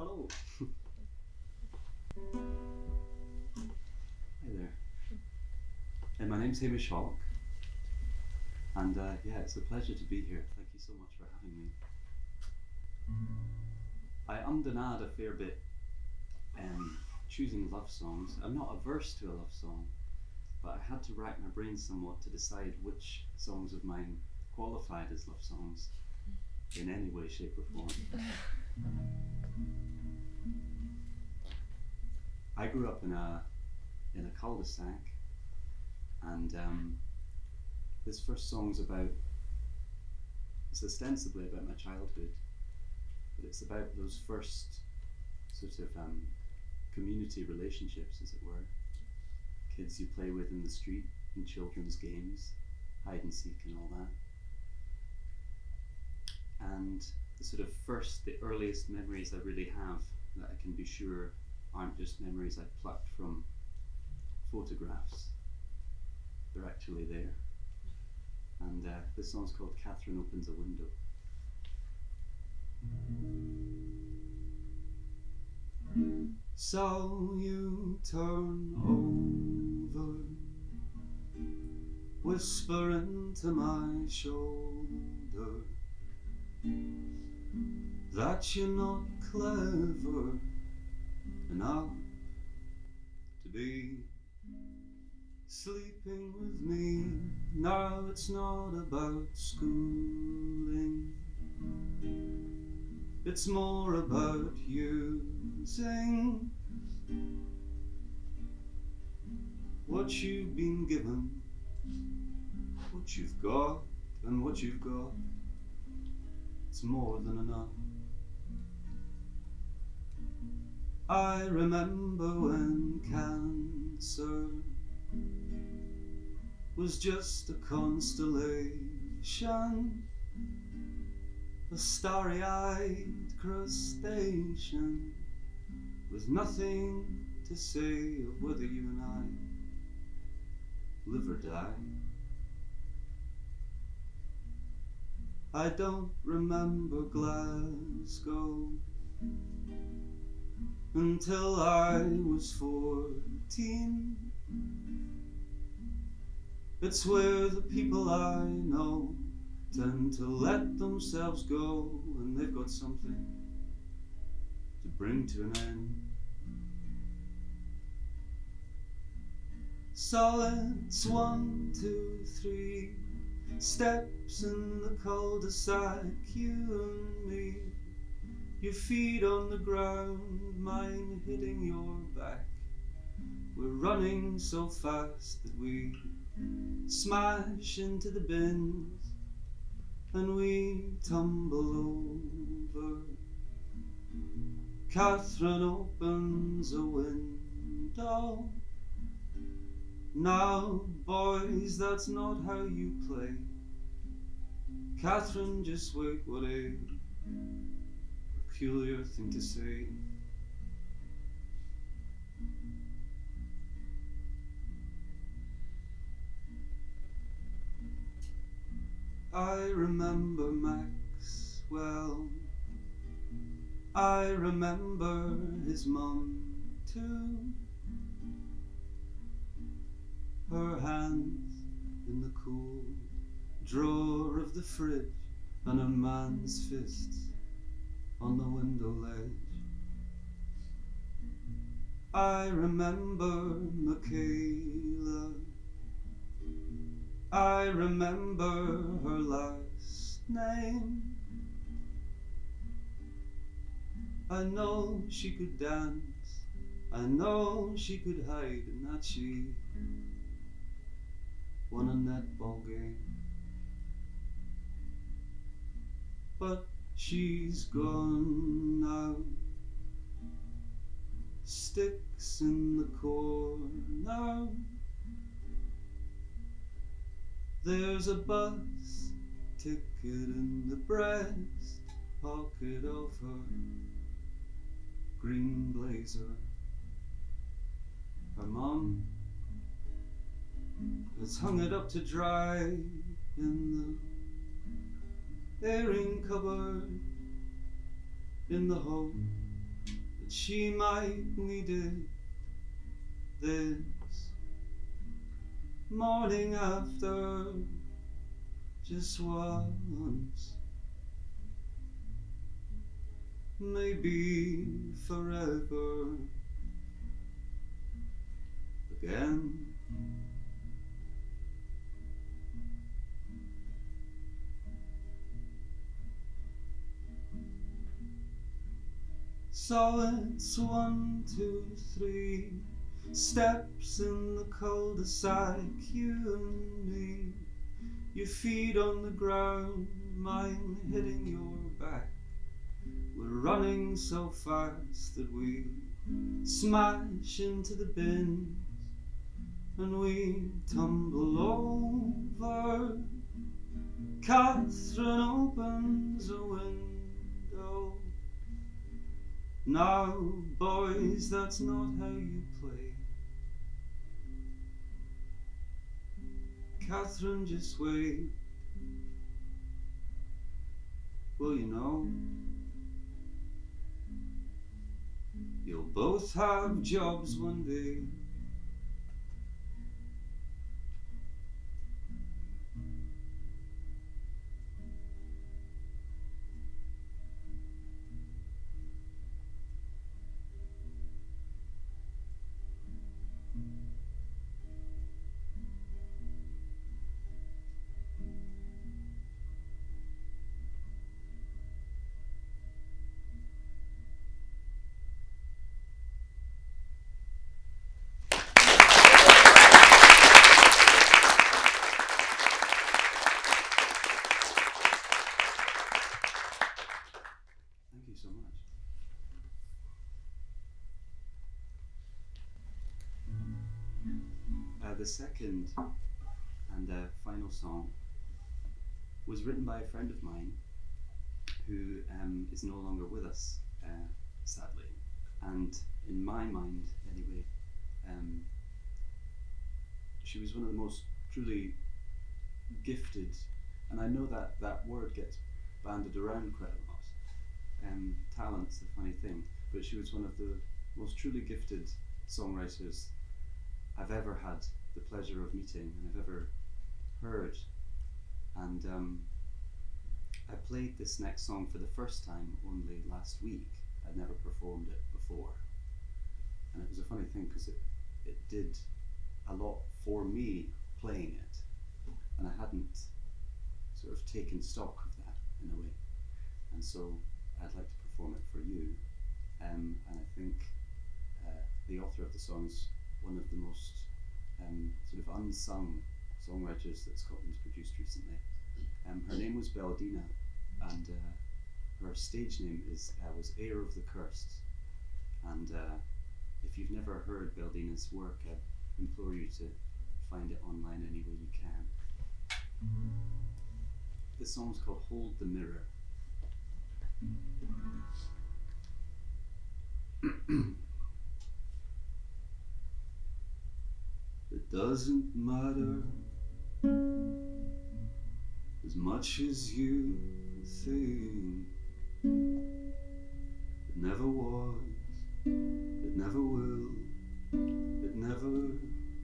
Hello. Hi there. My name's Hamish Hawk, and yeah, it's a pleasure to be here. Thank you so much for having me. I ummed and ahed a fair bit choosing love songs. I'm not averse to a love song, but I had to rack my brains somewhat to decide which songs of mine qualified as love songs in any way, shape or form. I grew up in a cul-de-sac, and this first song's it's ostensibly about my childhood, but it's about those first sort of community relationships, as it were. Kids you play with in the street, in children's games, hide and seek and all that. And the earliest memories I really have that I can be sure aren't just memories I plucked from photographs. They're actually there. And this song's called Catherine Opens a Window. So you turn over, whisper into my shoulder that you're not clever enough to be sleeping with me. Now it's not about schooling, it's more about using what you've been given, what you've got, and what you've got, it's more than enough. I remember when cancer was just a constellation, a starry-eyed crustacean with nothing to say of whether you and I live or die. I don't remember Glasgow until I was 14. It's where the people I know tend to let themselves go when they've got something to bring to an end. So it's 1, 2, 3 steps in the cul-de-sac, you and me, your feet on the ground, mine hitting your back. We're running so fast that we smash into the bins and we tumble over. Catherine opens a window. Now, boys, that's not how you play. Catherine, just wait, what a peculiar thing to say. I remember Maxwell, I remember his mum too. Her hands in the cool drawer of the fridge and a man's fists on the window ledge. I remember Michaela, I remember her last name. I know she could dance, I know she could hide, and that she won a netball game. But she's gone now, sticks in the corner. There's a bus ticket in the breast pocket of her green blazer. Her mum has hung it up to dry in the airing cupboard in the hope she might need it this morning after just once, maybe forever again. So it's 1, 2, 3 steps in the cul-de-sac, you and me. Your feet on the ground, mine hitting your back. We're running so fast that we smash into the bins and we tumble over. Catherine opens a window. Now, boys, that's not how you play. Catherine just waved. Well, you know, you'll both have jobs one day. Thank you so much. The second and final song was written by a friend of mine who is no longer with us, sadly. And in my mind, anyway, she was one of the most truly gifted, and I know that that word gets banded around quite a lot. Talent's a funny thing, but she was one of the most truly gifted songwriters I've ever had the pleasure of meeting and I've ever heard. And I played this next song for the first time only last week. I'd never performed it before. And it was a funny thing because it did a lot for me playing it. And I hadn't sort of taken stock of that in a way. And so I'd like to perform it for you. And I think the author of the song is one of the most sort of unsung songwriters that Scotland's produced recently. Her name was Beldina, and her stage name was Heir of the Cursed. And if you've never heard Beldina's work, I implore you to find it online any way you can. This song's called Hold the Mirror. It doesn't matter as much as you think. It never was, it never will, it never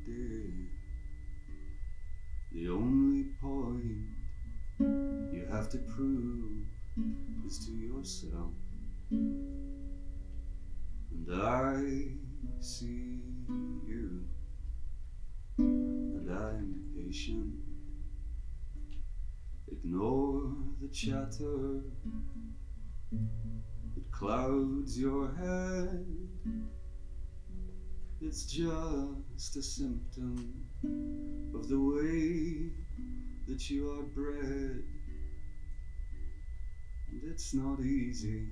did. The only point you have to prove is to yourself. And I see you, and I'm patient. Ignore the chatter that clouds your head. It's just a symptom of the way that you are bred. And it's not easy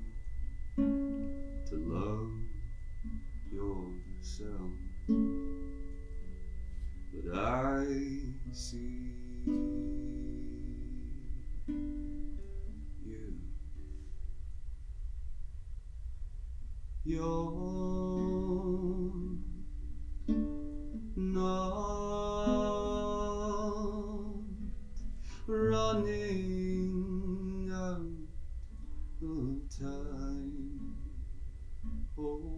to love yourself. But I see you. You're not running out of time. Oh,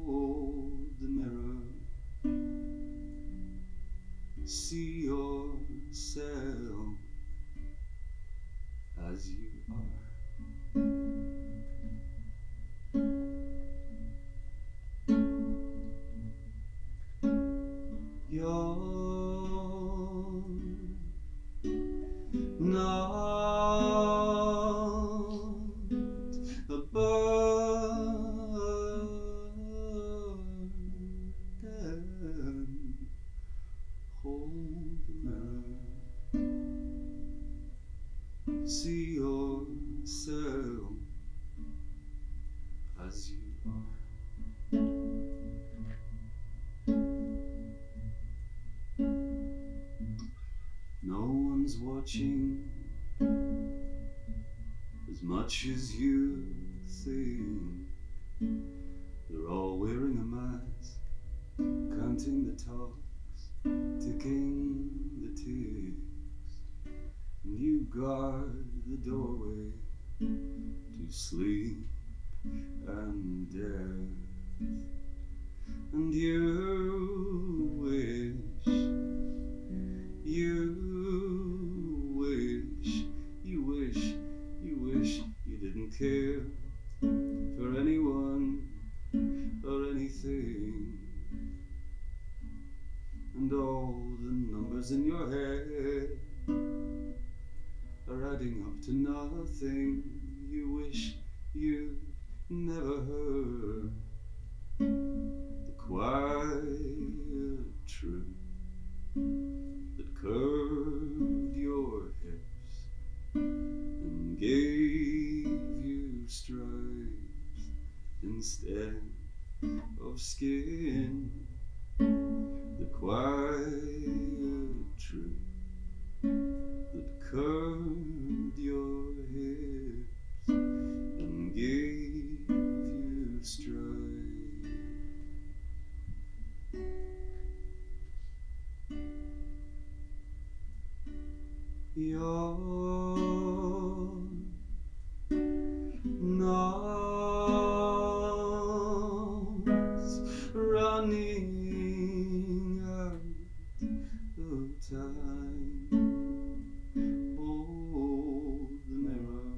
are. You're not a burden. Hold the mirror. See yourself as you are. No one's watching as much as you think. They're all wearing a mask, counting the talks, ticking the ticks, and you guard the doorway to sleep and death. And you wish you didn't care for anyone or anything, and all the numbers in your head are adding up to nothing. You wish you'd never heard the quiet truth that curved your hips and gave you stripes instead of skin. The quiet truth that curved your hips and gave you stripes. You're not running out of time. Hold the mirror.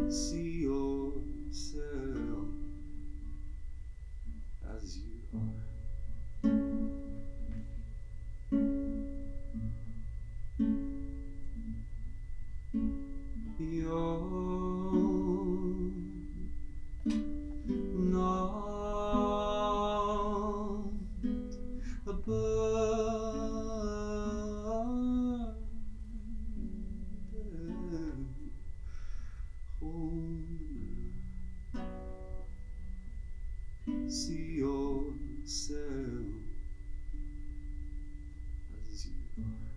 See yourself as you are. You're not a burden. Hold the mirror. See yourself as you are.